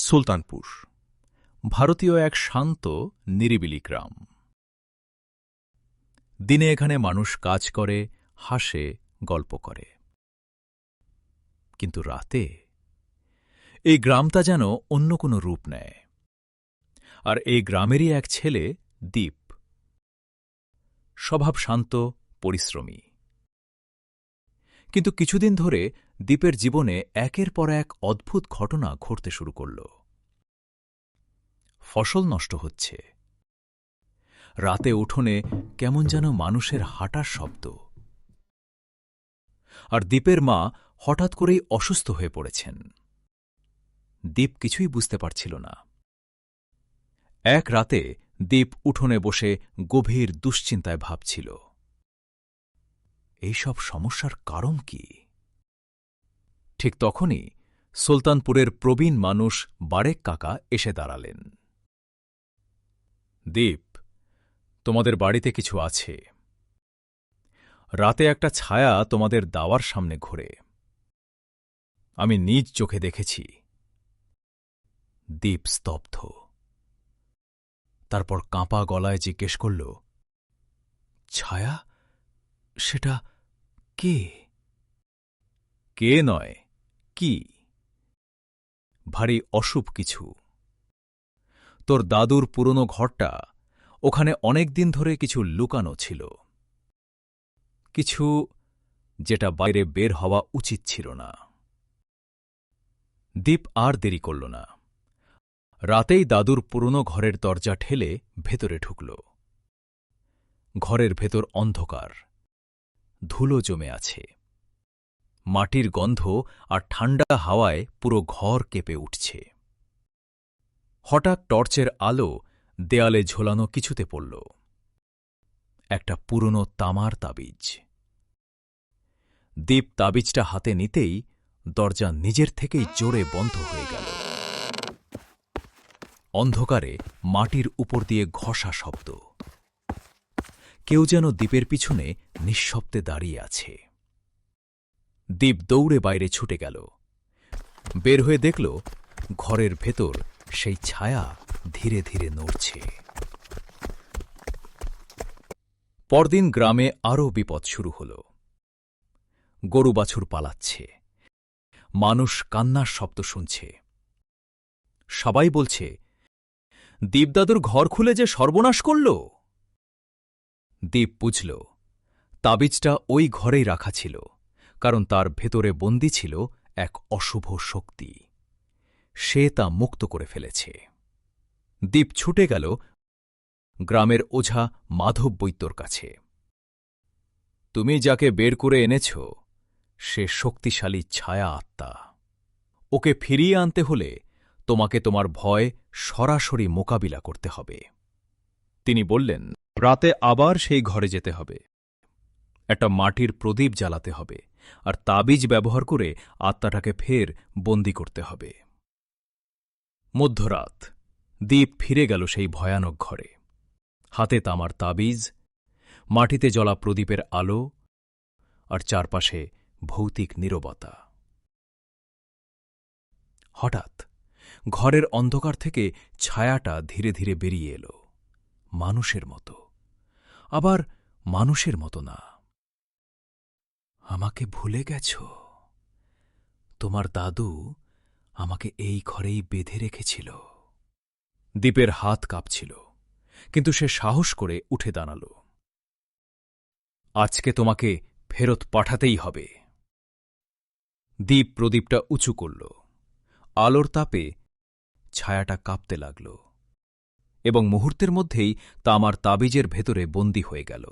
সুলতানপুর ভারতীয় এক শান্ত নিরিবিলি গ্রাম। দিনে এখানে মানুষ কাজ করে, হাসে, গল্প করে। কিন্তু রাতে এই গ্রামটা যেন অন্য কোনো রূপ নেয়। আর এই গ্রামেরই এক ছেলে, দীপ। স্বভাব শান্ত, পরিশ্রমী। কিন্তু কিছুদিন ধরে দীপের জীবনে একের পর এক অদ্ভুত ঘটনা ঘটতে শুরু করল। ফসল নষ্ট হচ্ছে, রাতে উঠোনে কেমন যেন মানুষের হাঁটার শব্দ, আর দীপের মা হঠাৎ করেই অসুস্থ হয়ে পড়েছেন। দীপ কিছুই বুঝতে পারছিল না। এক রাতে দীপ উঠোনে বসে গভীর দুশ্চিন্তায় ভাবছিল, এইসব সমস্যার কারণ কি? ঠিক তখনই সুলতানপুরের প্রবীণ মানুষ বারেক কাকা এসে দাঁড়ালেন। দীপ, তোমাদের বাড়িতে কিছু আছে। রাতে একটা ছায়া তোমাদের দাওয়ার সামনে ঘোরে। আমি নিজ চোখে দেখেছি। দীপ স্তব্ধ। তারপর কাঁপা গলায় জিজ্ঞেস করল, ছায়া? সেটা কে? কে নয়, কি? ভারী অশুভ কিছু। তোর দাদুর পুরনো ঘরটা, ওখানে অনেক দিন ধরে কিছু লুকানো ছিল। কিছু যেটা বাইরে বের হওয়া উচিত ছিল না। দীপ আর দেরি করল না। রাতেই দাদুর পুরনো ঘরের দরজা ঠেলে ভেতরে ঢুকল। ঘরের ভেতর অন্ধকার, ধুলো জমে আছে। মাটির গন্ধ আর ঠান্ডা হাওয়ায় পুরো ঘর কেঁপে উঠছে। হঠাৎ টর্চের আলো দেয়ালে ঝোলানো কিছুতে পড়ল। একটা পুরনো তামার তাবিজ। দীপ তাবিজটা হাতে নিতেই দরজা নিজের থেকেই জোরে বন্ধ হয়ে গেল। অন্ধকারে মাটির উপর দিয়ে ঘষা শব্দ। কেউ যেন দীপের পিছনে নিঃশব্দে দাঁড়িয়ে আছে। দীপ দৌড়ে বাইরে ছুটে গেল। বের হয়ে দেখল, ঘরের ভেতর সেই ছায়া ধীরে ধীরে নড়ছে। পরদিন গ্রামে আরও বিপদ শুরু হল। গরু বাছুর পালাচ্ছে, মানুষ কান্নার শব্দ শুনছে। সবাই বলছে, দীপদাদুর ঘর খুলে যে সর্বনাশ করল। দীপ বুঝল, তাবিজটা ওই ঘরেই রাখা ছিল, কারণ তার ভেতরে বন্দী ছিল এক অশুভ শক্তি। সে তা মুক্ত করে ফেলেছে। দীপ ছুটে গেল গ্রামের ওঝা মাধব বৈদ্যর কাছে। তুমি যাকে বের করে এনেছ, সে শক্তিশালী ছায়া আত্মা। ওকে ফিরিয়ে আনতে হলে তোমাকে তোমার ভয় সরাসরি মোকাবিলা করতে হবে। তিনি বললেন, রাতে আবার সেই ঘরে যেতে হবে। একটা মাটির প্রদীপ জ্বালাতে হবে, আর তাবিজ ব্যবহার করে আত্মাটাকে ফের বন্দী করতে হবে। মধ্যরাত দীপ ফিরে গেল সেই ভয়ানক ঘরে। হাতে তামার তাবিজ, মাটিতে জ্বলা প্রদীপের আলো, আর চারপাশে ভৌতিক নীরবতা। হঠাৎ ঘরের অন্ধকার থেকে ছায়াটা ধীরে ধীরে বেরিয়ে এল। মানুষের মতো, আবার মানুষের মতো না। আমাকে ভুলে গেছ? তোমার দাদু আমাকে এই ঘরেই বেঁধে রেখেছিল। দীপের হাত কাঁপছিল, কিন্তু সে সাহস করে উঠে দাঁড়াল। আজকে তোমাকে ফেরত পাঠাতেই হবে। দীপ প্রদীপটা উঁচু করল। আলোর তাপে ছায়াটা কাঁপতে লাগল, এবং মুহূর্তের মধ্যেই তামার তাবিজের ভেতরে বন্দী হয়ে গেল।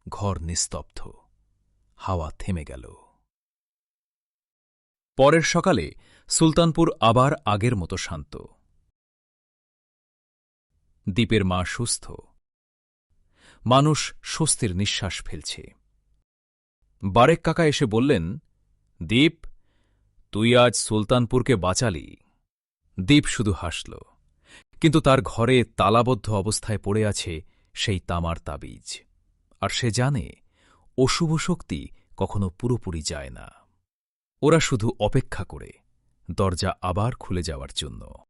ঘর নিস্তব্ধ, হাওয়া থেমে গেল। পরের সকালে সুলতানপুর আবার আগের মতো শান্ত। দীপের মা সুস্থ। মানুষ স্বস্তির নিঃশ্বাস ফেলছে। বারেক কাকা এসে বললেন, দীপ, তুই আজ সুলতানপুরকে বাঁচালি। দীপ শুধু হাসল, কিন্তু তার ঘরে তালাবদ্ধ অবস্থায় পড়ে আছে সেই তামার তাবিজ, আর সে জানে অশুভ শক্তি কখনো পুরোপুরি যায় না। ওরা শুধু অপেক্ষা করে, দরজা আবার খুলে যাওয়ার জন্য।